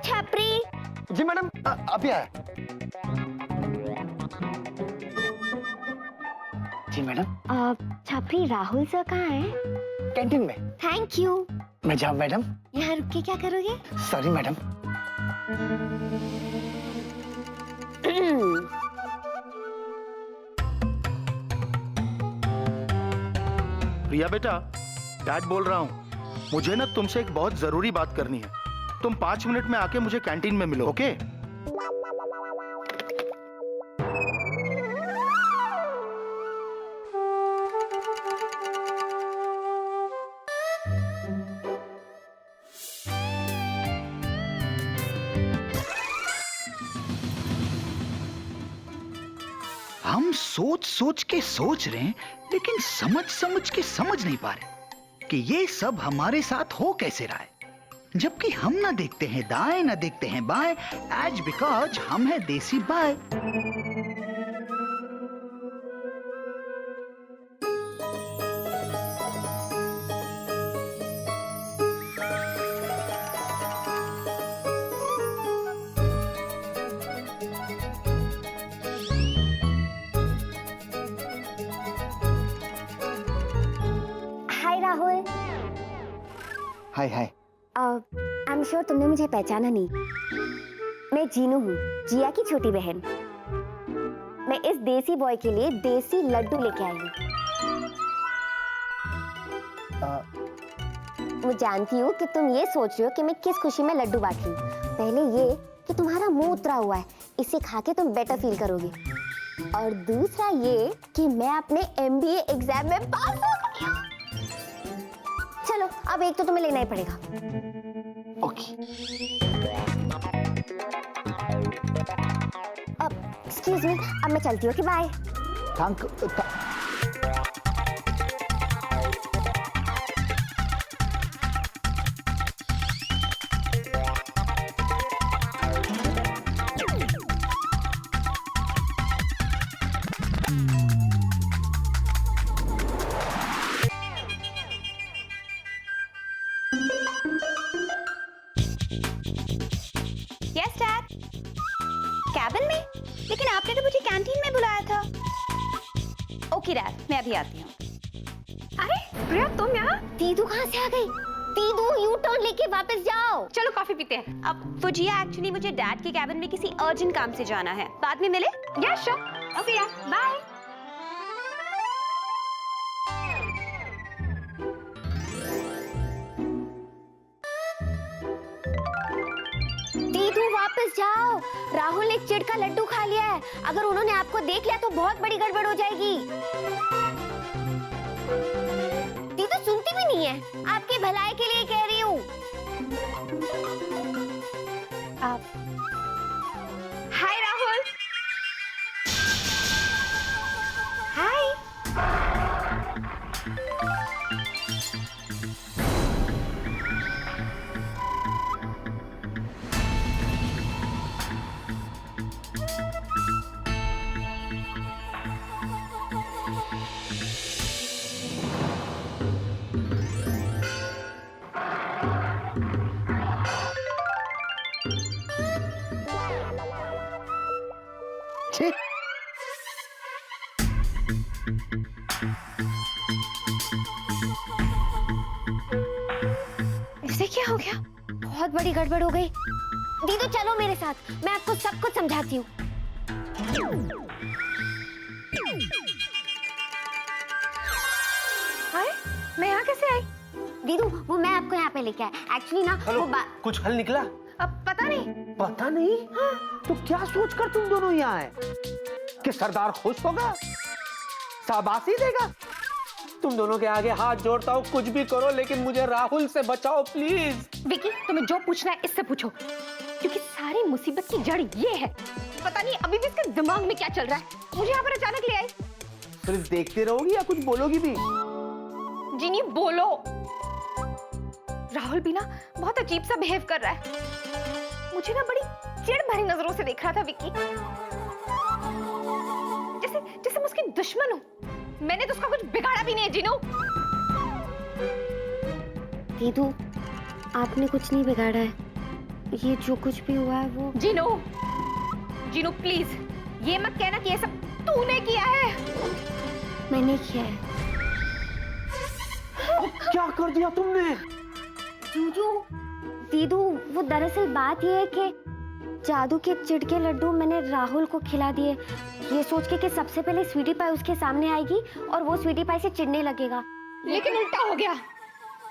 छपरी। जी मैडम, अभी आया। जी मैडम। छपरी, राहुल सर कहाँ है? कैंटीन में। Thank you. मैं जाऊँ मैडम? यहाँ रुक के क्या करोगे? Sorry madam. प्रिया बेटा, डैड बोल रहा हूँ। मुझे ना तुमसे एक बहुत जरूरी बात करनी है। तुम 5 मिनट में आके मुझे कैंटीन में मिलो, ओके? हम सोच सोच के सोच रहे हैं, लेकिन समझ समझ के समझ नहीं पा रहे कि ये सब हमारे साथ हो कैसे रहा है, जबकि हम ना देखते हैं दाएं ना देखते हैं बाएं, एज बिकॉज हम है desi bye. Hi Rahul. Hi hi. I am sure तुमने मुझे पहचाना नहीं। मैं जीनू हूँ, जिया की छोटी बहन। मैं इस देसी बॉय के लिए देसी लड्डू लेके आई हूँ। मैं जानती हूँ कि तुम ये सोच रहे हो कि मैं किस खुशी में लड्डू बांट रही हूँ। पहले ये कि तुम्हारा मुंह उतरा हुआ है, इसे खा के तुम बेटर फील करोगे। और दूसरा ये कि मैं अपने MBA एग्जाम में पास हो गई हूँ। चलो, अब एक तो तुम्हें लेना ही पड़ेगा। ओके। अब एक्सक्यूज मी, अब मैं चलती हूँ कि bye. Thank. Yes dad. Cabin में? लेकिन आपने तो मुझे कैंटीन में बुलाया था। ओके डैड, मैं अभी आती हूँ। अरे प्रिया, तुम यहाँ? दीदू कहाँ से आ गई? दीदू, यू टर्न लेके वापस जाओ। चलो कॉफी पीते हैं। अब फुजिया, एक्चुअली मुझे डैड के कैबिन में किसी अर्जेंट काम से जाना है। बाद में मिले? Yes sure. ओके यार, बाय। दीदू वापस जाओ। राहुल ने चिढ़ का लड्डू खा लिया है। अगर उन्होंने आपको देख लिया तो बहुत बड़ी गड़बड़ हो जाएगी। दीदू सुनती भी नहीं है। आपकी भलाई के लिए कह रही हूँ। आप हाय राहुल। हाय। ठीक। इसे क्या हो गया? बहुत बड़ी गड़बड़ हो गई। दीदू चलो मेरे साथ, मैं आपको सब कुछ समझाती हूँ। हाय, मैं यहाँ कैसे आई? दीदू, वो मैं आपको यहाँ पे लेके आया। एक्चुअली ना हेलो, वो कुछ हल निकला? अब पता नहीं। पता नहीं? हाँ। तो क्या सोचकर तुम दोनों यहाँ आए? कि सरदार खुश होगा, शाबाशी देगा? तुम दोनों के आगे हाथ जोड़ता हूँ, कुछ भी करो लेकिन मुझे राहुल से बचाओ प्लीज। विकी, तुम्हें जो पूछना है इससे पूछो, क्योंकि सारी मुसीबत की जड़ ये है। पता नहीं अभी भी इसके दिमाग में क्या चल रहा है। मुझे यहाँ पर अचानक ले आई। सिर्फ देखते रहोगी या कुछ बोलोगी भी? जिनी बोलो। राहुल भी ना बहुत अजीब सा बिहेव कर रहा है। मुझे ना बड़ी चिढ़ भरी नजरों से देख रहा था विकी, जैसे जैसे मैं उसकी दुश्मन हूँ। मैंने तो उसका कुछ बिगाड़ा भी नहीं है जिनू। दीदू, आपने कुछ नहीं बिगाड़ा है। ये जो कुछ भी हुआ है वो जीनू, जीनू प्लीज ये मत कहना कि ये सब तूने किया है। मैंने किया है। क्या कर दिया तुमने? जूजू, दीदू, वो दरअसल बात ये है कि जादू के चिढ़ के लड्डू मैंने राहुल को खिला दिए, ये सोच के कि सबसे पहले स्वीटी पाई उसके सामने आएगी और वो स्वीटी पाई से चिढ़ने लगेगा। लेकिन उल्टा हो गया,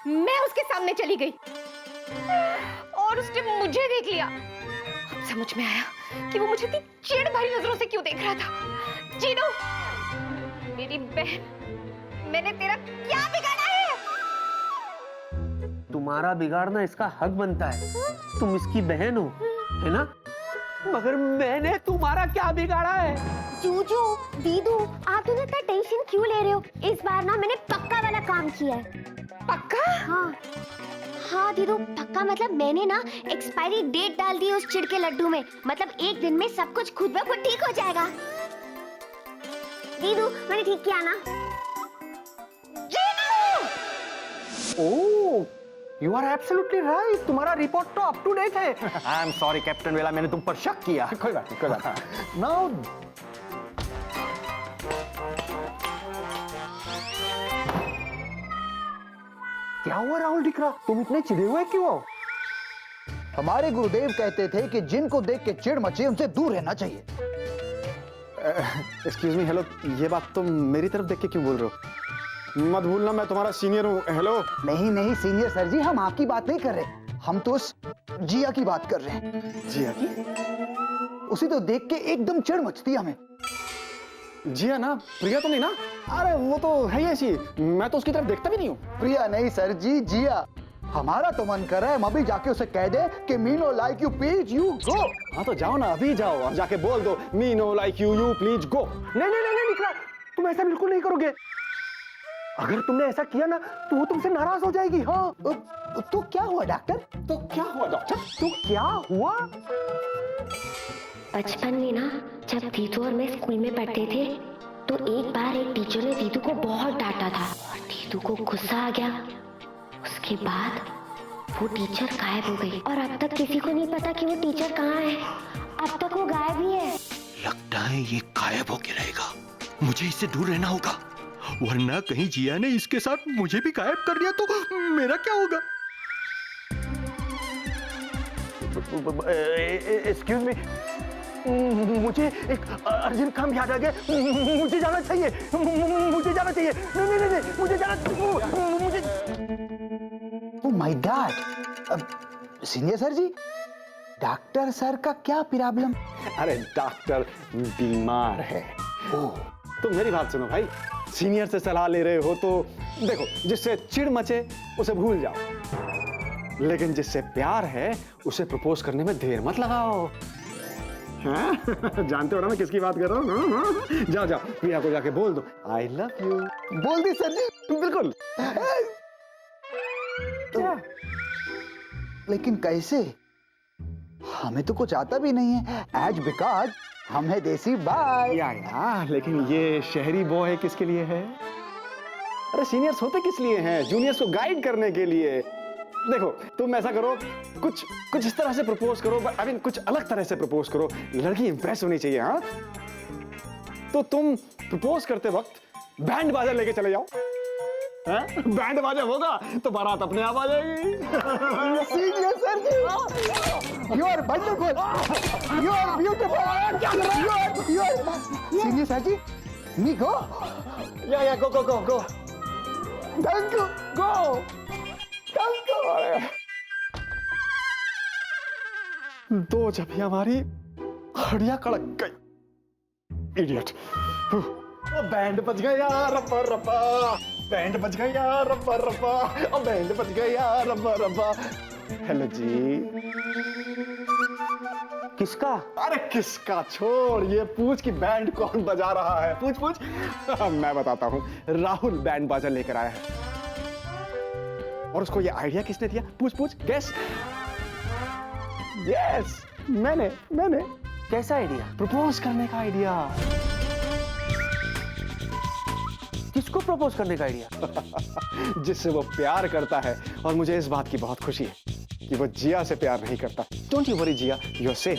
मैं उसके सामने चली गई और उसने मुझे देख लिया। अब समझ में आया कि वो मुझे इतनी चिढ़ भरी नजरों से क्यों देख रहा था। जीनू, मेरी बहन, मैंने तेरा क्या बिगाड़ा है? तुम्हारा बिगाड़ना इसका हक बनता है, तुम इसकी बहन हो, है ना? मगर मैंने तुम्हारा क्या बिगाड़ा है? जूजू, दीदू, आप दोनों इतना टेंशन क्यों ले रहे हो? इस बार ना मैंने पक्का वाला काम किया है। पक्का? हाँ हाँ दीदू, पक्का मतलब मैंने ना एक्सपायरी डेट डाल दी उस चिढ़ के लड्डू में। मतलब एक दिन में सब कुछ खुद ब खुद ठीक हो जाएगा। दीदू, मैंने ठीक किया ना? ओह, यू आर एब्सोल्युटली राइट, तुम्हारा रिपोर्ट तो अप टू डेट है। आई एम सॉरी कैप्टन वेला, मैंने तुम पर शक किया। कोई बात नहीं, कोई बात नहीं। नाउ क्या हुआ राहुल दिखरा, तुम इतने चिढ़े हुए क्यों हो? हमारे गुरुदेव कहते थे कि जिनको देख के चिढ़ मचे उनसे दूर रहना चाहिए। एक्सक्यूज मी, हेलो, ये बात तुम मेरी तरफ देख के क्यों बोल रहे हो? मत भूलना मैं तुम्हारा सीनियर हूँ। हेलो। नहीं नहीं सीनियर सर जी, हम आपकी बात नहीं कर रहे, हम तो उस जिया की बात कर रहे हैं। जिया की? उसे तो देख के एकदम चिढ़ मचती है हमें। जिया ना, प्रिया तो नहीं ना? अरे वो तो है ही ऐसी, मैं तो उसकी तरफ देखता भी नहीं हूँ। प्रिया नहीं सर जी, जिया। हमारा तो मन कर रहा है हम अभी जाके उसे कह दे कि me know like you please you go. हाँ तो जाओ ना, अभी जाओ और जाके बोल दो me know like you you please go. नहीं नहीं नहीं निकला, तुम ऐसा बिल्कुल नहीं करोगे। अगर तुमने ऐसा किया ना तो वो तुमसे नाराज हो जाएगी। हाँ तो क्या हुआ डॉक्टर? तो क्या हुआ डॉक्टर? तो क्या हुआ? बचपन में ना जब दीदू और मैं स्कूल में पढ़ते थे तो एक बार एक टीचर ने दीदू को बहुत डांटा था और दीदू को गुस्सा आ गया। उसके बाद वो टीचर गायब हो गई और अब तक किसी को नहीं पता कि वो टीचर कहाँ है। अब तक वो गायब ही है। लगता है ये गायब होके रहेगा, मुझे इससे दूर रहना होगा, वरना कहीं जिया ने इसके साथ मुझे भी गायब कर दिया तो मेरा क्या होगा? एक्सक्यूज मी, मुझे एक अर्जेंट काम याद आ गया, मुझे जाना चाहिए, मुझे जाना चाहिए। नहीं नहीं नहीं, मुझे जाना, मुझे। Oh my god, senior sir ji, doctor sir का क्या प्रॉब्लम? अरे डॉक्टर बीमार है। ओह, तो मेरी बात सुनो भाई, सीनियर से सलाह ले रहे हो तो देखो, जिससे चिढ़ मचे उसे भूल जाओ, लेकिन जिससे प्यार है उसे प्रपोज करने में देर मत लगाओ। हाँ? जानते हो ना मैं किसकी बात कर रहा हूँ? हाँ? जाओ जाओ, प्रिया को जाके बोल दो आई लव यू। बोल दी सर जी। बिल्कुल। तो, लेकिन कैसे? हमें तो कुछ आता भी नहीं है, एज बिकॉज हम है देसी बाय। या, लेकिन ये शहरी बॉय किसके लिए है? अरे सीनियर्स होते किस लिए हैं? जूनियर्स को गाइड करने के लिए। देखो तुम ऐसा करो, कुछ इस तरह से प्रपोज करो, आई मीन कुछ अलग तरह से प्रपोज करो, लड़की इंप्रेस होनी चाहिए। हाँ, तो तुम प्रपोज करते वक्त बैंड बाजा लेके चले जाओ। हाँ? बैंड बाजा होगा तो बारात अपने आप आ जाएगी। Senior sir ji, you are wonderful, you are beautiful, you are senior sir ji, me go. Yeah go go go go, thank you, go thank you. दो जब ही हमारी हड्डियां कड़क गई। इडियट। ओ बैंड बज गया रब्बा रब्बा, बैंड बज गया रब्बा रब्बा, ओ बैंड बज गया रब्बा रब्बा। हेलो जी। किसका? अरे किसका छोड़, ये पूछ कि बैंड कौन बजा रहा है। पूछ पूछ। मैं बताता हूँ, राहुल बैंड बाजा लेकर आया है। और उसको ये आइडिया किसने दिया? पूछ पूछ, गेस। यस, मैंने। कैसा आइडिया? प्रपोज करने का आइडिया। किसको प्रपोज करने का आइडिया? जिससे वो प्यार करता है, और मुझे इस बात की बहुत खुशी है। कि वो जिया से प्यार नहीं करता। Don't you worry Jiya, you are safe.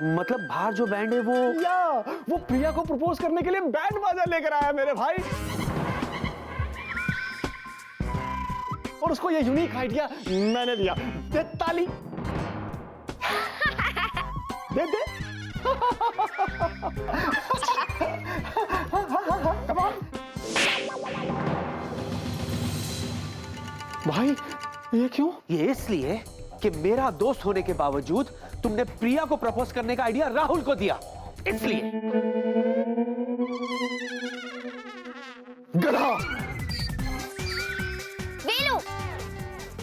मतलब बाहर जो बैंड है वो या वो प्रिया को प्रपोज करने के लिए बैंड बाजा लेकर आया मेरे भाई। और उसको ये यूनिक आइडिया मैंने दिया। दे ताली, दे दे। Come on. भाई ये क्यों? ये इसलिए कि मेरा दोस्त होने के बावजूद तुमने प्रिया को प्रपोज करने का आइडिया राहुल को दिया, इसलिए। गधा। वेलू,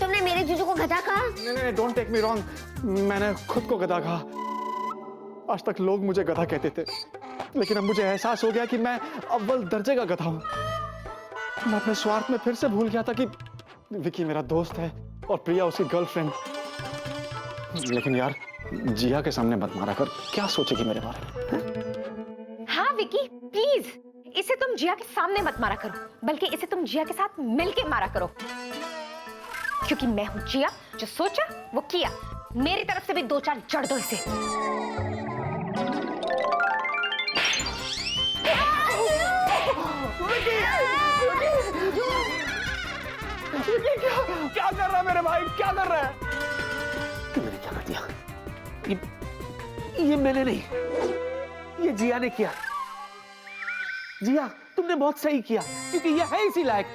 तुमने मेरे जीजू को गधा कहा? नहीं, डोंट टेक मी रॉन्ग, मैंने खुद को गधा कहा। आज तक लोग मुझे गधा कहते थे, लेकिन अब मुझे एहसास हो गया कि मैं अव्वल दर्जे का गधा हूं। मैं अपने स्वार्थ में फिर से भूल गया था कि विकी मेरा दोस्त है और प्रिया उसकी गर्लफ्रेंड। लेकिन यार, जिया के सामने मत मारा कर, क्या सोचेगी मेरे बारे में? हाँ विकी, प्लीज इसे तुम जिया के सामने मत मारा करो, बल्कि इसे तुम जिया के साथ मिलके मारा करो, क्योंकि मैं हूं जिया, जो सोचा वो किया। मेरी तरफ से भी 2-4 जड़ दो इसे। क्या कर रहा है मेरे भाई, क्या कर रहा है? मैंने क्या कर दिया? ये मैंने नहीं, ये जिया ने किया। जिया, तुमने बहुत सही किया, क्योंकि ये है इसी लायक।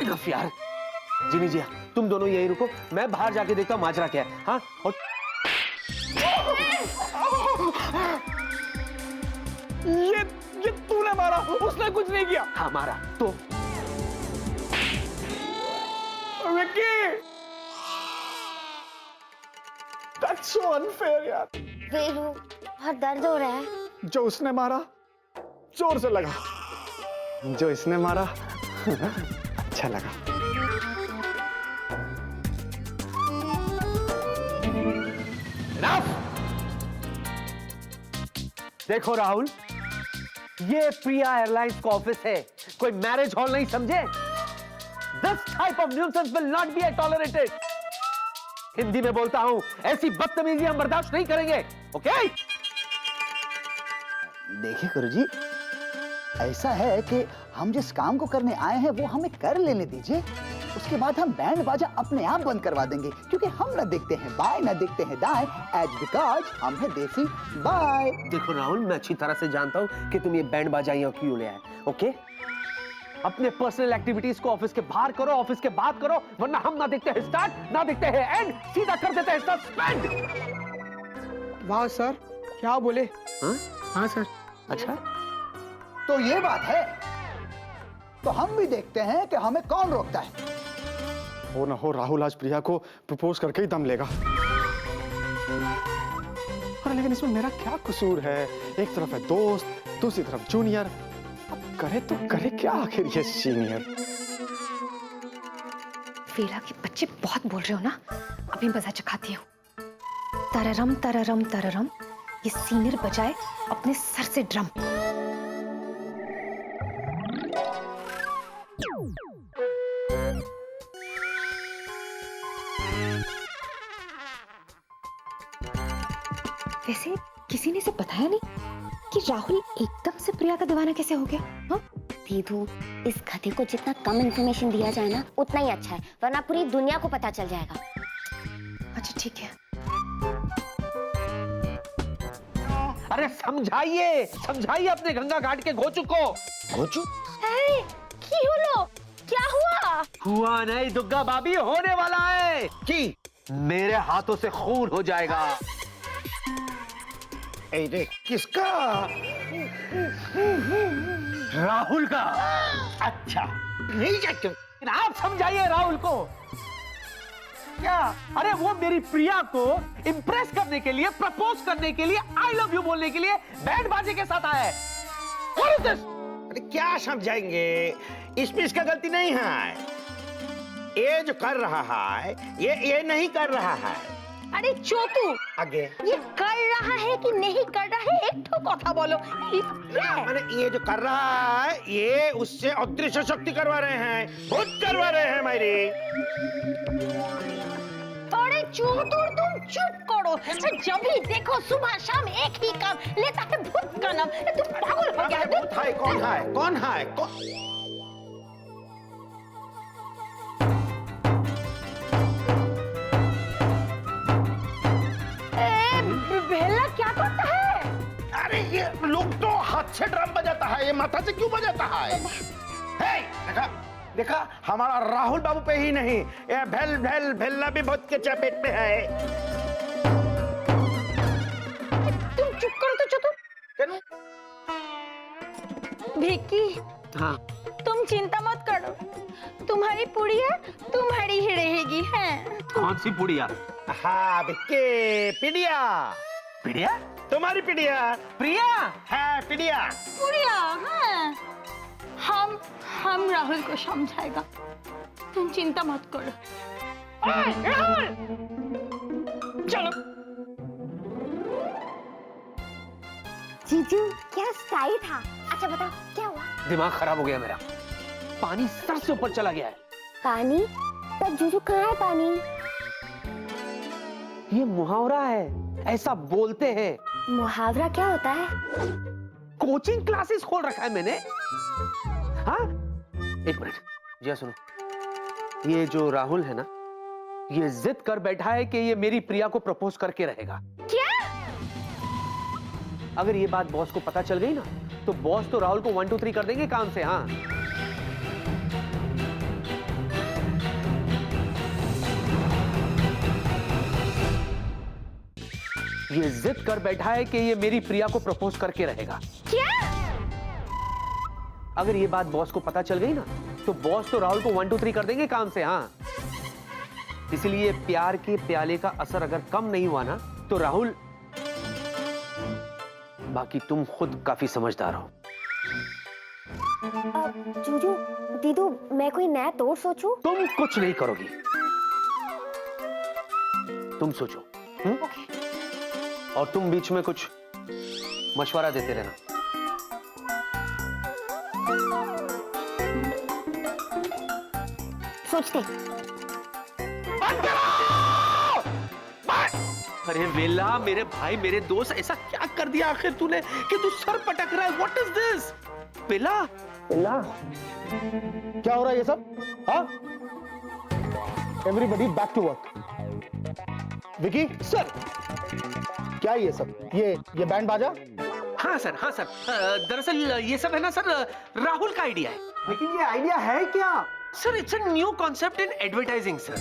इनफ यार। जिमी जिया, तुम दोनों यहीं रुको, मैं बाहर जाके देखता हूँ माजरा क्या है। हाँ, और ये तूने मारा, उसने कुछ नहीं किया। हाँ मारा तो। विक्की, that's so unfair यार। वेलू, बहुत दर्द हो रहा है। जो उसने मारा जोर से लगा, जो इसने मारा अच्छा लगा। देखो राहुल, ये प्रिया एयरलाइंस का ऑफिस है, कोई मैरिज हॉल नहीं, समझे? This type of nuisance will not be tolerated. Hindi में बोलता हूं, ऐसी बदतमीजी हम बर्दाश्त नहीं करेंगे, ओके? देखिए गुरुजी, ऐसा है कि हम जिस काम को करने आए हैं वो हमें कर लेने दीजिए। उसके बाद हम बैंड बाजा अपने आप बंद करवा देंगे, क्योंकि हम ना देखते हैं बाएं ना देखते हैं दाएं, एज बिकॉज हम हैं देसी बाय। देखो राहुल, मैं अच्छी तरह से जानता हूं कि तुम ये बैंड बाजा यहाँ क्यों ले आए, ओके? अपने पर्सनल एक्टिविटीज को ऑफिस के बाहर करो, ऑफिस के बाद करो, वरना हम ना देखते हैं स्टार्ट ना देखते हैं एंड, सीधा कर देते हैं सस्पेंड। वाह सर, क्या बोले? हाँ सर। अच्छा, तो ये बात है, तो हम भी देखते हैं कि हमें कौन रोकता है। हो ना हो, राहुल आज प्रिया को प्रपोज करके ही दम लेगा। अरे लेकिन इसमें मेरा क्या कसूर है? एक तरफ है दोस्त, दूसरी तरफ जूनियर। अब करे तो करे क्या आखिर ये सीनियर? वेला के बच्चे बहुत बोल रहे हो ना, अभी मजा चखाती हूँ। तररम तररम तररम, ये सीनियर बजाए अपने सर से ड्रम। वैसे किसी ने इसे बताया नहीं कि राहुल एकदम से प्रिया का दीवाना कैसे हो गया? हाँ? दीदू, इस गधे को जितना कम इंफॉर्मेशन दिया जाए ना, उतना ही अच्छा है, वरना पूरी दुनिया को पता चल जाएगा। अच्छा ठीक है। अरे समझाइए, समझाइए अपने गंगा घाट के घोचू को। घोचू? क्या हुआ? हुआ नहीं दुग्गा भाभी, होने वाला है कि मेरे हाथों से खून हो जाएगा। अरे किसका? राहुल का। अच्छा, नहीं जाते। आप समझाइए राहुल को। क्या? अरे वो मेरी प्रिया को इम्प्रेस करने के लिए, प्रपोज करने के लिए, आई लव यू बोलने के लिए बैंड बाजे के साथ आया है। What is this? अरे क्या समझाएंगे, इसमें इसका गलती नहीं है। ये जो कर रहा है ये नहीं कर रहा है, अरे चोतू, आगे ये कर रहा है कि नहीं कर रहा है, एक तो कथा बोलो। ये क्या है? मैंने ये जो कर रहा है ये उससे अदृश्य शक्ति करवा रहे हैं, भूत करवा रहे हैं मेरी। अरे चोतुर तुम चुप करो। जब भी देखो सुबह शाम एक ही काम, लेता है भूत का नाम। तुम पागल हो गया है? भूत है कौन है कौन है कौन? बेला क्या करता है? अरे ये लोग तो हाथ से ड्रम बजाता है, ये माथा से क्यों बजाता है? हे, देखा देखा हमारा राहुल बाबू पे ही नहीं, ये भेल भेल भेलना भी भूत के चपेट में है। तुम चुप करो तो चतुर। क्यों? विक्की, हाँ तुम चिंता मत करो, तुम्हारी पुड़िया तुम्हारी ही रहेगी। है कौन सी पुड़िया? हाँ बिक्की, पिडिया पिड़िया? तुम्हारी पिडिया प्रिया? है पिडिया। पुड़िया। हाँ, हम राहुल को समझाएगा, तुम चिंता मत करो। राहुल चलो। जीजू क्या स्टाइल था। अच्छा बताओ क्या हुआ? दिमाग खराब हो गया मेरा, पानी सर से ऊपर चला गया है। पानी? तब जीजू कहाँ है पानी? ये मुहावरा है, ऐसा बोलते हैं। मुहावरा क्या होता है? कोचिंग क्लासेस खोल रखा है मैंने। हाँ एक मिनट जी सुनो, ये जो राहुल है ना, ये जिद कर बैठा है कि ये मेरी प्रिया को प्रपोज करके रहेगा। क्या? अगर ये बात बॉस को पता चल गई ना, तो बॉस तो राहुल को 1 2 3 कर देंगे काम से। हाँ ये जिद कर बैठा है कि ये मेरी प्रिया को प्रपोज करके रहेगा। क्या? अगर ये बात बॉस को पता चल गई ना, तो बॉस तो राहुल को 1 2 3 कर देंगे काम से। हाँ इसलिए प्यार के प्याले का असर अगर कम नहीं हुआ ना, तो राहुल, बाकी तुम खुद काफी समझदार हो। जीजू दीदू मैं कोई नया तोड़ सोचूं? तुम कुछ नहीं करोगी, तुम सोचो। और तुम बीच में कुछ मशवरा देते रहना। सोचते। अरे वेला, मेरे भाई मेरे दोस्त, ऐसा क्या कर दिया आखिर तूने कि तू सर पटक रहा है? What is this? वेला इल्ला, क्या हो रहा है ये सब? हाँ? Everybody back to work. Vicky sir. क्या ये सब? ये बैंड बाजा? हाँ सर, हाँ सर। दरअसल ये सब है ना सर, राहुल का आइडिया है। लेकिन ये आइडिया है क्या? Sir it's a new concept in advertising sir.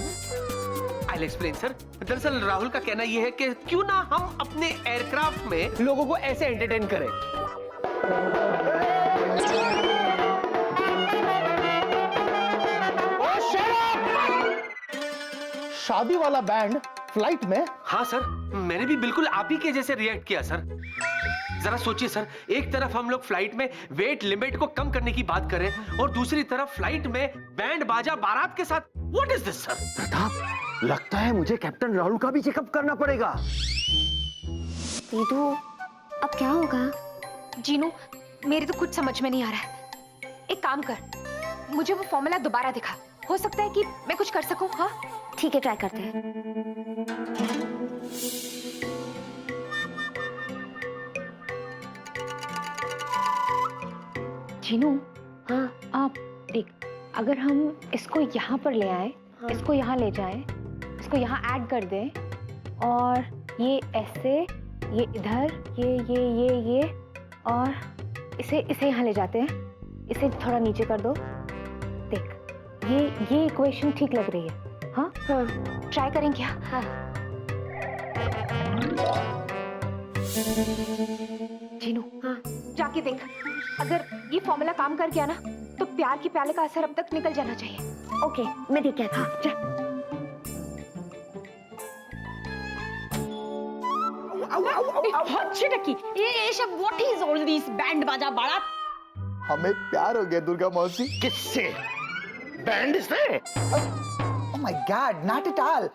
I will explain sir. दरअसल राहुल का कहना ये है कि क्यों ना हम अपने एयरक्राफ्ट में लोगों को ऐसे एंटरटेन करें। शादी वाला बैंड फ्लाइट में? हाँ सर, मैंने भी बिल्कुल आप ही के जैसे रिएक्ट किया सर। जरा सोचिए सर, एक तरफ हम लोग फ्लाइट में वेट लिमिट को कम करने की बात करें, और दूसरी तरफ फ्लाइट में बैंड बाजा बारात के साथ। What is this sir? Pratap, लगता है मुझे कैप्टन राहुल का भी चेकअप करना पड़ेगा। दीदू अब क्या होगा? जीनू, मेरे तो कुछ समझ में नहीं आ रहा है। एक काम कर, मुझे वो फॉर्मूला दोबारा दिखा, हो सकता है कि मैं कुछ कर सकूं। हाँ ठीक है, ट्राई करते हैं। जीनू, हाँ आप देख, अगर हम इसको यहाँ पर ले आए, हाँ। इसको यहाँ ले जाएं, इसको यहाँ ऐड कर दें, और ये ऐसे, ये इधर, ये और इसे यहाँ ले जाते हैं। इसे थोड़ा नीचे कर दो। देख, ये इक्वेशन ठीक लग रही है। हाँ हाँ ट्राई करें क्या? हाँ। जीनू, हाँ जाके देख, अगर ये फॉर्मूला काम कर गया ना, तो प्यार की प्याले का असर अब तक निकल जाना चाहिए। ओके, मैं देख के आती हूँ। हाँ जा। बहुत छिटकी। ये सब what is all this band बाजा बारात? हमें प्यार हो गया दुर्गा मौसी। किससे? बैंड से? Oh my God, not at all.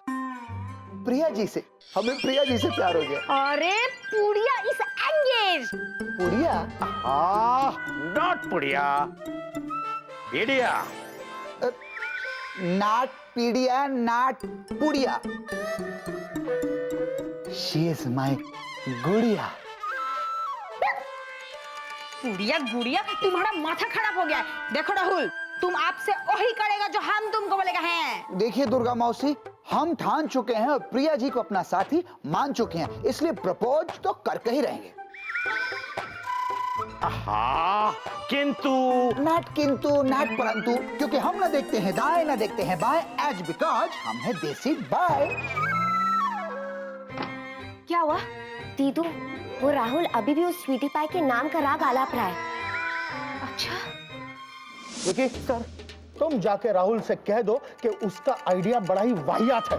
Priya ji से, हमें प्रिया जी से प्यार हो गया। अरे पुड़िया इज एंगेज। पुड़िया? नॉट पुड़िया, इडिया। नाट पीडिया, नाट पुड़िया। शी इज माई गुड़िया। पुड़िया गुड़िया, तुम्हारा माथा खराब हो गया है। देखो राहुल, तुम आपसे वही करेगा जो हम तुमको बोलेगा है। देखिए दुर्गा मौसी, हम ठान चुके हैं और प्रिया जी को अपना साथी मान चुके हैं, इसलिए प्रपोज तो करके ही रहेंगे। किंतु नाट परंतु, क्योंकि हम ना देखते हैं दाएं ना देखते हैं बाएं, एज बिकॉज हम है देसी बाय। क्या हुआ दीदू? वो राहुल अभी भी उस स्वीटी पाई के नाम का राग आलाप रहा है। अच्छा, देखिए सर, तुम जाके राहुल से कह दो कि उसका आइडिया बड़ा ही वाहियात है,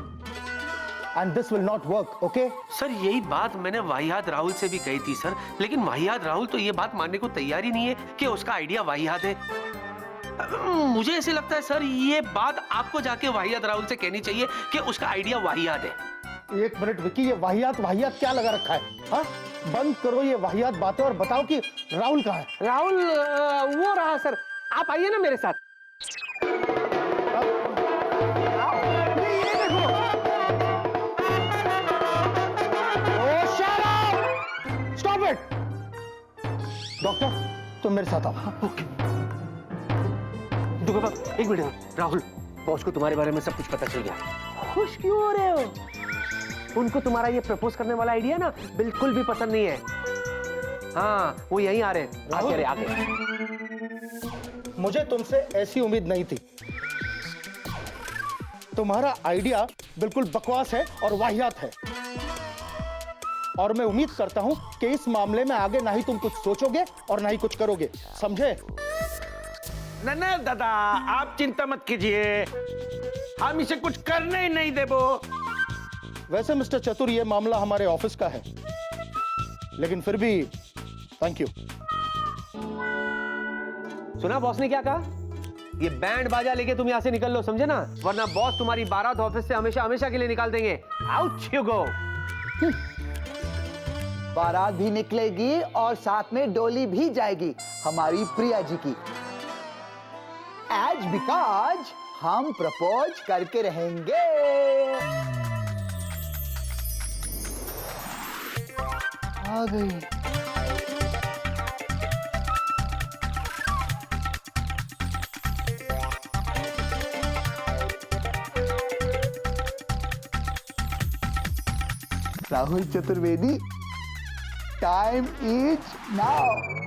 and this will not work, okay? Sir यही बात मैंने वाहियात राहुल से भी कही थी सर, लेकिन वाहियात राहुल तो ये बात मानने को तैयार ही नहीं है कि उसका आइडिया वाहियात है। मुझे ऐसे लगता है सर, ये बात आपको जाके वाहियात राहुल से कहनी चाहिए कि उसका आइडिया वाहियात है। एक मिनट विकी, ये वाहियात वाहियात क्या लगा रखा है? हाँ, बंद करो ये वाहियात बातें और बताओ कि राहुल कहाँ है? राहुल वो रहा सर, आप आइए ना मेरे साथ। Stop it! डॉक्टर, तुम मेरे साथ आओ। ओके। दुर्गा बाबा, एक मिनट। राहुल, बॉस को तुम्हारे बारे में सब कुछ पता चल गया। खुश क्यों हो रहे हो? उनको तुम्हारा ये प्रपोज करने वाला आइडिया ना बिल्कुल भी पसंद नहीं है। हाँ, वो यहीं आ रहे हैं। आगे आगे। मुझे तुमसे ऐसी उम्मीद नहीं थी। तुम्हारा आइडिया बिल्कुल बकवास है और वाहियात है, और मैं उम्मीद करता हूं कि इस मामले में आगे ना ही तुम कुछ सोचोगे और ना ही कुछ करोगे, समझे? नन्ना दादा, आप चिंता मत कीजिए, हम इसे कुछ करने ही नहीं देबो। वैसे मिस्टर चतुर, ये मामला हमारे ऑफिस का है, लेकिन फिर भी थैंक यू। सुना बॉस ने क्या कहा? ये बैंड बाजा लेके तुम यहाँ से निकल लो, समझे ना? वरना बॉस तुम्हारी बारात ऑफिस से हमेशा हमेशा के लिए निकाल देंगे। Out you go. बारात भी निकलेगी और साथ में डोली भी जाएगी हमारी प्रिया जी की, एज बिकॉज हम प्रपोज करके रहेंगे। आ गई। Rahul Chaturvedi, time is now.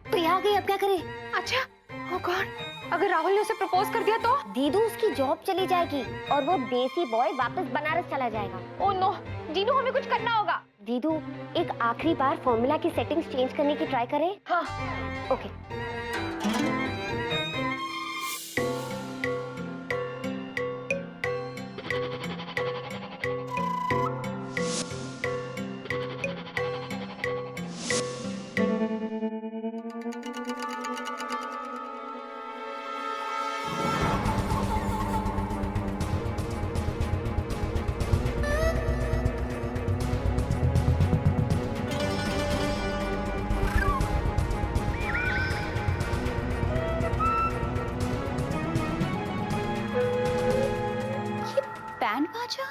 Priya आ गई, अब क्या करे? अच्छा, oh God, अगर राहुल ने उसे प्रपोज कर दिया तो? दीदू उसकी जॉब चली जाएगी और वो देसी बॉय वापस बनारस चला जाएगा। ओह नो, जीनू हमें कुछ करना होगा। दीदू एक आखिरी बार फॉर्मूला की सेटिंग्स चेंज करने की ट्राई करें। हाँ, ओके। बैंड बाजा?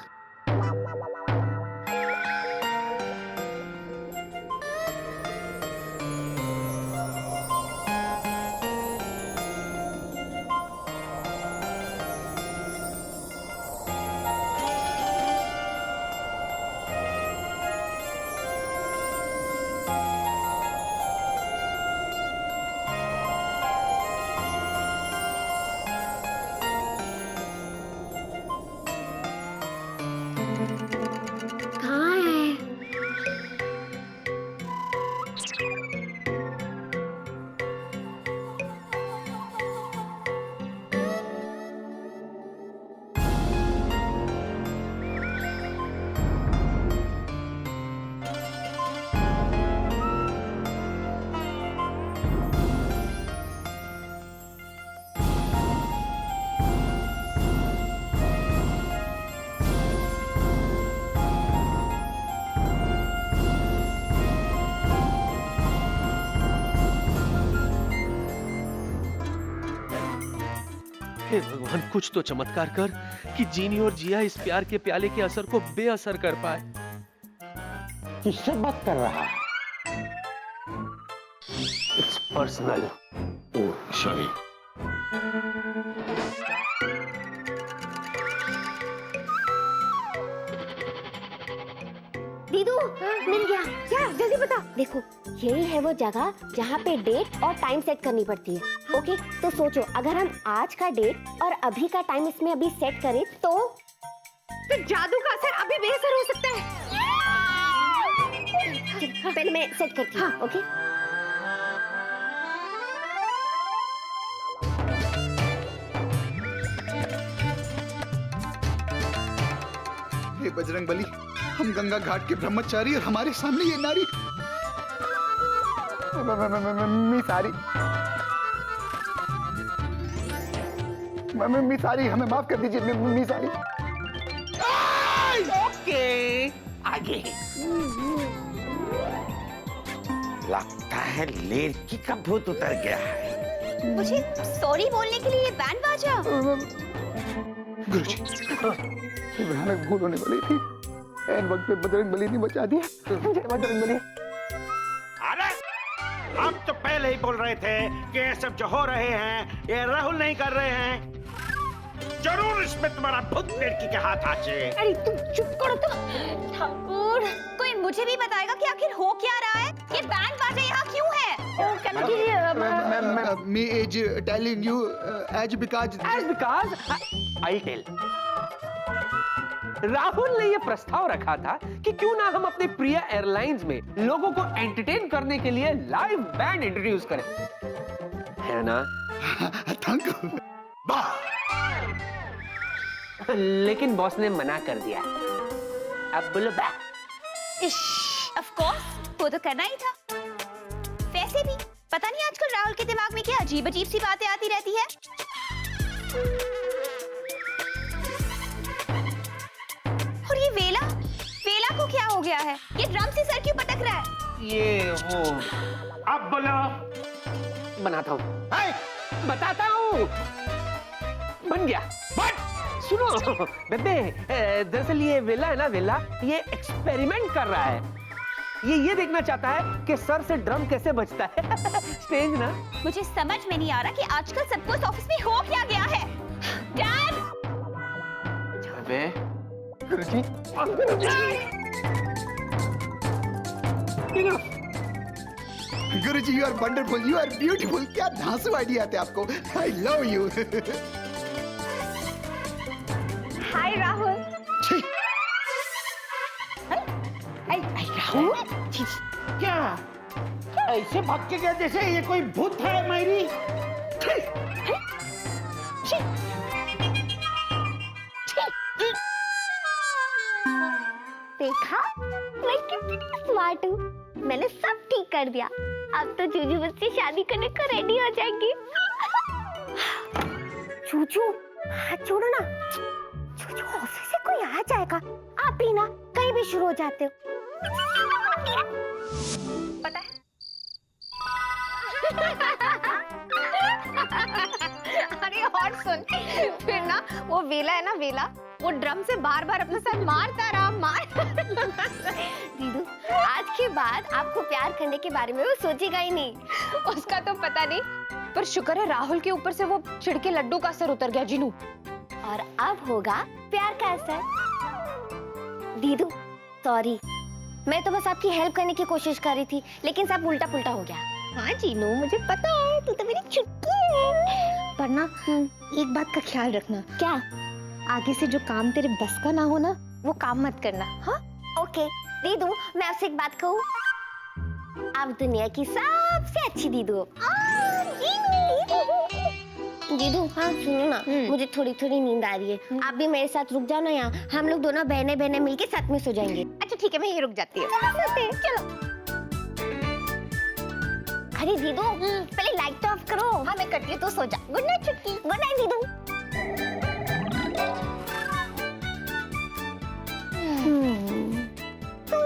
हे भगवान, कुछ तो चमत्कार कर कि जीनी और जिया इस प्यार के प्याले के असर को बेअसर कर पाए। किससे बात कर रहा है? It's personal. Oh sorry. Didu मिल गया। क्या? जल्दी बता। देखो यही है वो जगह जहाँ पे डेट और टाइम सेट करनी पड़ती है। ओके तो सोचो अगर हम आज का डेट और अभी का टाइम इसमें अभी सेट करें तो जादू का असर अभी बेअसर हो सकता है। पहले मैं सेट करती हूँ। ओके हे बजरंगबली, हम गंगा घाट के ब्रह्मचारी और हमारे सामने ये नारी। मी सारी, हमें माफ कर दीजिए मी सारी। ओके आगे। लगता है लेरकी का भूत उतर गया है। मुझे सॉरी बोलने के लिए ये बैंड बाजा। गुरुजी, भयानक भूल होने वाली थी, ऐन वक्त पे बजरंगबली ने बचा दिया। जय बजरंगबली। अरे हम तो पहले ही बोल रहे थे कि ये सब जो हो रहे हैं ये राहुल नहीं कर रहे हैं। जरूर इसमें तुम्हारा भूत लड़की के हाथ आचे। अरे तुम चुप करो तो। ठाकुर कोई मुझे भी बताएगा कि आखिर हो क्या रहा है? ये बैंड बाजा यहाँ क्यों है? me is telling you as because I'll tell। Rahul ने यह प्रस्ताव रखा था कि क्यों ना हम अपने प्रिया एयरलाइंस में लोगों को एंटरटेन करने के लिए लाइव बैंड इंट्रोड्यूस करें, है ना? Thank you. लेकिन बॉस ने मना कर दिया। अब बोलो बा। ऑफ कोर्स वो तो करना ही था। वैसे भी पता नहीं आजकल राहुल के दिमाग में क्या अजीब अजीब सी बातें आती रहती है। और ये वेला वेला को क्या हो गया है? ये ड्रम से सर क्यों पटक रहा है? ये वो अब बोलो। बनाता हूँ, बताता हूँ। बन गया। सुनो बेबे, दरअसल ये वेला है ना, वेला ये एक्सपेरिमेंट कर रहा है। ये देखना चाहता है कि सर से ड्रम कैसे बजता है। स्टेज ना। मुझे समझ में नहीं आ रहा कि आजकल सबको इस ऑफिस में हो क्या गया है। डैड! बेबे, Guruji, Guruji, you are wonderful, you are beautiful. क्या धांसू आइडिया आते आपको। I love you. Hi Rahul. Rahul क्या ऐसे भाग के गया जैसे ये कोई भूत है मेरी। देखा मैं कितनी स्मार्ट हूँ। मैंने सब ठीक कर दिया। अब तो जूजू मुझसे शादी करने को रेडी हो जाएंगी। जूजू हाथ छोड़ो ना। जूजू ऑफिस से कोई आ जाएगा। आप भी ना कहीं भी शुरू हो जाते हो। पता है? अरे और सुन, फिर ना वो वेला है ना, वेला वो ड्रम से बार बार अपना सर मारता रहा। दीदू आज के बाद आपको प्यार करने के बारे में वो सोचेगा ही नहीं। उसका तो पता नहीं, पर शुक्र है राहुल के ऊपर से वो छिड़के लड्डू का असर उतर गया जीनू। और अब होगा प्यार का असर। दीदू सॉरी, मैं तो बस आपकी हेल्प करने की कोशिश कर रही थी, लेकिन सब उल्टा पुल्टा हो गया। हाँ जीनू, मुझे पता है, तू तो मेरी चुटकी है। पर ना एक बात का ख्याल रखना। क्या? आगे से जो काम तेरे बस का ना हो ना, वो काम मत करना। हाँ ओके दीदू, मैं आपसे एक बात कहूँ, आप दुनिया की सबसे अच्छी दीदू हो। दीदू हाँ सुनो ना, मुझे थोड़ी थोड़ी नींद आ रही है। आप भी मेरे साथ रुक जाओ ना, यहाँ हम लोग दोनों बहने बहने मिलके साथ में सो जाएंगे। अच्छा ठीक है, मैं यहीं रुक जाती हूँ। चलो। अरे दीदू पहले लाइट ऑफ करो। हाँ मैं करती हूँ, तो सो जा। Good night Chutki. Good night Didu.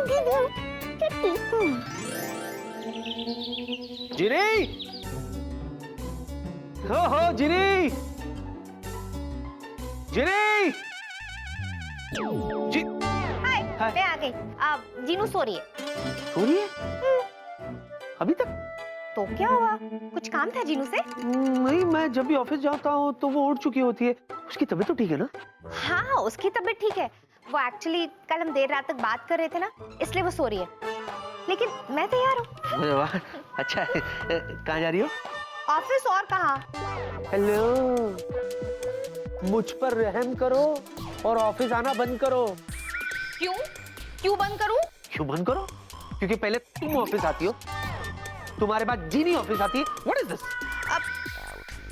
Didu Chutki. जिनी, हो जिनी, जिनी जी हाय, हाय। मैं आ गई। जीनू सो रही है। सो रही है अभी तक? तो क्या हुआ? कुछ काम था जीनू से? नहीं, मैं जब भी ऑफिस जाता हूँ तो वो उठ चुकी होती है। उसकी तबीयत तो ठीक है ना? हाँ, उसकी तबीयत ठीक है। वो एक्चुअली कल हम देर रात तक बात कर रहे थे ना, इसलिए वो सो रही है। लेकिन मैं तैयार हूँ। अरे वाह, अच्छा है। कहाँ जा रही हो? ऑफिस और कहाँ? हेलो, मुझ पर रहम करो और ऑफिस आना बंद करो। क्यों? क्यों बंद करूं? क्यों बंद करो? क्योंकि पहले तुम ऑफिस आती हो, तुम्हारे बाद जीनी ऑफिस आती है। What is this? अब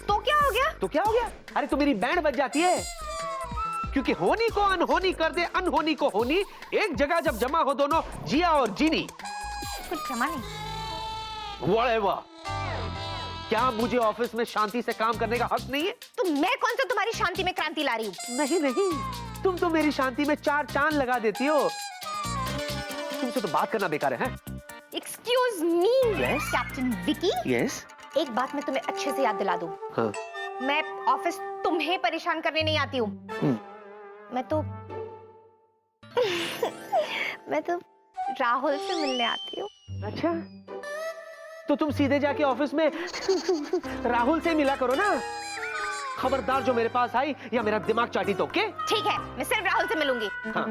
तो क्या हो गया? तो क्या हो गया? अरे तो मेरी बैंड बज जाती है, क्योंकि होनी को अनहोनी कर दे, अनहोनी को होनी। एक जगह जब जमा हो दोनों, जिया और जीनी। कुछ जमा नहीं। Whatever. क्या मुझे ऑफिस में शांति से काम करने का हक नहीं है? तो मैं कौन सा तुम्हारी शांति में क्रांति ला रही हूँ? नहीं नहीं, तुम तो मेरी शांति में 4 चांद लगा देती हो। तुमसे तो बात करना बेकार है। Excuse me, Yes? Captain Vicky. Yes. एक बात मैं तुम्हें अच्छे से याद दिला दूं। हाँ। मैं ऑफिस तुम्हें परेशान करने नहीं आती हूँ। मैं तो मैं तो राहुल से मिलने आती हूँ। अच्छा, तो तुम सीधे जाके ऑफिस में राहुल से मिला करो ना। खबरदार जो मेरे पास आई या मेरा दिमाग चाटी तो। ओके? ठीक है, मैं सिर्फ राहुल से मिलूंगी। हाँ।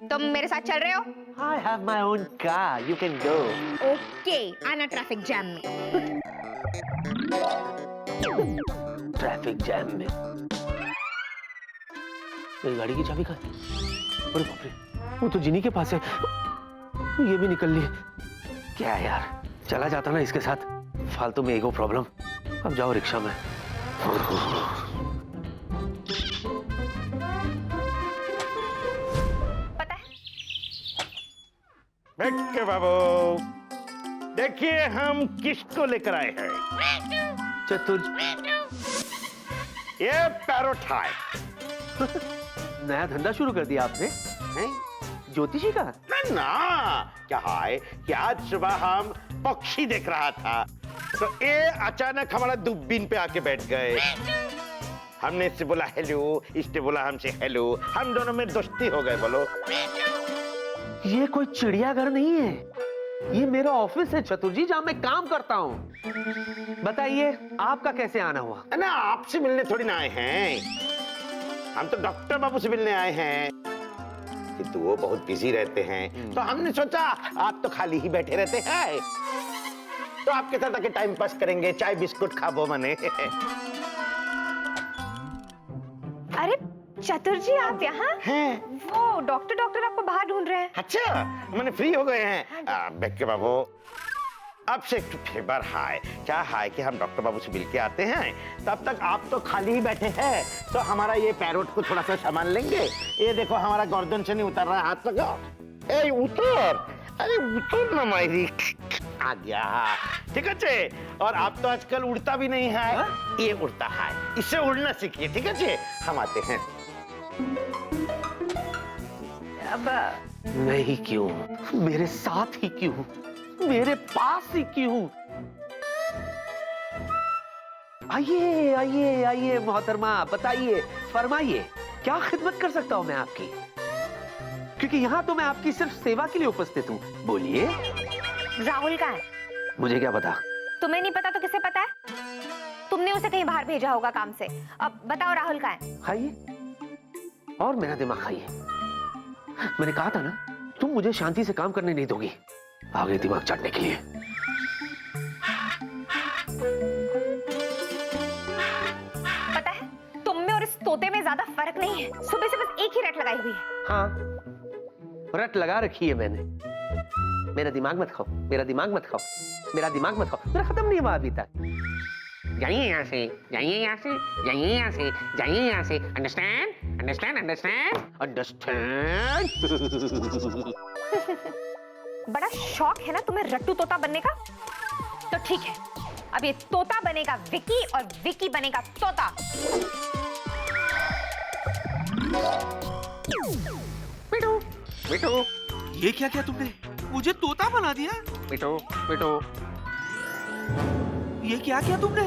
तुम मेरे साथ चल रहे हो? I have my own car. You can go. Okay, आना ट्रैफिक जैम में। ट्रैफिक जैम में? मेरी गाड़ी की चाबी कहाँ है? अरे बाप रे, वो तो जिनी के पास है। ये भी निकल ली। क्या यार, चला जाता ना इसके साथ, फालतू में ईगो प्रॉब्लम। अब जाओ रिक्शा में। पता है, बेटे बाबू, देखिए हम किसको लेकर आए हैं। चतुर ये पैरोट है। नया धंधा शुरू कर दिया आपने? नहीं? ज्योतिषी का? ना क्या है कि आज सुबह हम पक्षी देख रहा था, तो ये अचानक हमारा दूरबीन पे आके बैठ गए। हमने इससे बोला हेलो, इसने बोला हमसे हेलो, हम दोनों में दोस्ती हो गए। बोलो, ये कोई चिड़ियाघर नहीं है, ये मेरा ऑफिस है चतुर जी, जहां मैं काम करता हूँ। बताइए आपका कैसे आना हुआ? ना आपसे मिलने थोड़ी ना आए हैं, हम तो डॉक्टर बाबू से मिलने आए हैं। किंतु वो बहुत बिजी रहते हैं, तो हमने सोचा आप तो खाली ही बैठे रहते हैं, तो आपके साथ आके टाइम पास करेंगे, चाय बिस्कुट खाबो मने। अरे चतुर जी, आप यहाँ हैं? वो डॉक्टर आपको बाहर ढूंढ रहे हैं। अच्छा, मैंने फ्री हो गए हैं। बेके बाबू, अब से एक फेवर है, क्या है कि हम डॉक्टर बाबू से मिल के आते हैं, तब तक आप तो खाली ही बैठे हैं, तो हमारा ये पैरोट को थोड़ा सा सामान लेंगे। ये देखो हमारा गर्दन से नहीं उतर रहा है, हाथ लगाओ। ए उतर, अरे उतर ना मायरी। आ गया, ठीक है। और आप तो आजकल उड़ता भी नहीं है, ये उड़ता है, इससे उड़ना सीखिए, ठीक है। हम आते हैं। अब नहीं क्यों, मेरे साथ ही क्यों, मेरे पास ही क्यों? आइए आइए आइए मोहतरमा, बताइए, फरमाइए, क्या खिदमत कर सकता हूं मैं आपकी? क्योंकि यहां तो मैं आपकी सिर्फ सेवा के लिए उपस्थित हूं। बोलिए। राहुल कहाँ है? मुझे क्या पता? तुम्हें नहीं पता तो किसे पता है? तुमने उसे कहीं बाहर भेजा होगा काम से। अब बताओ राहुल कहाँ है? खाइए और मेरा दिमाग खाइए। मैंने कहा था ना, तुम मुझे शांति से काम करने नहीं दोगी, आगे दिमाग चाटने के लिए। पता है, तुम में और इस तोते में ज्यादा फर्क नहीं है। सुबह से बस एक ही रट लगाई हुई है। हाँ, रट लगा रखी है मैंने। मेरा दिमाग मत खाओ, मेरा दिमाग मत खाओ, मेरा दिमाग मत खाओ। मेरा खत्म नहीं हुआ अभी तक। जाइए यहाँ से, जाइए यहाँ से, जाइए यहाँ से, जाइए यहाँ से। Understand, understand, understand, understand. बड़ा शौक है ना तुम्हें रट्टू तोता बनने का? तो ठीक है, अब ये तोता बनेगा विकी और विकी बनेगा तोता। पिटू, पिटू, ये क्या किया तुमने? मुझे तोता बना दिया? पिटू, पिटू। ये क्या किया तुमने?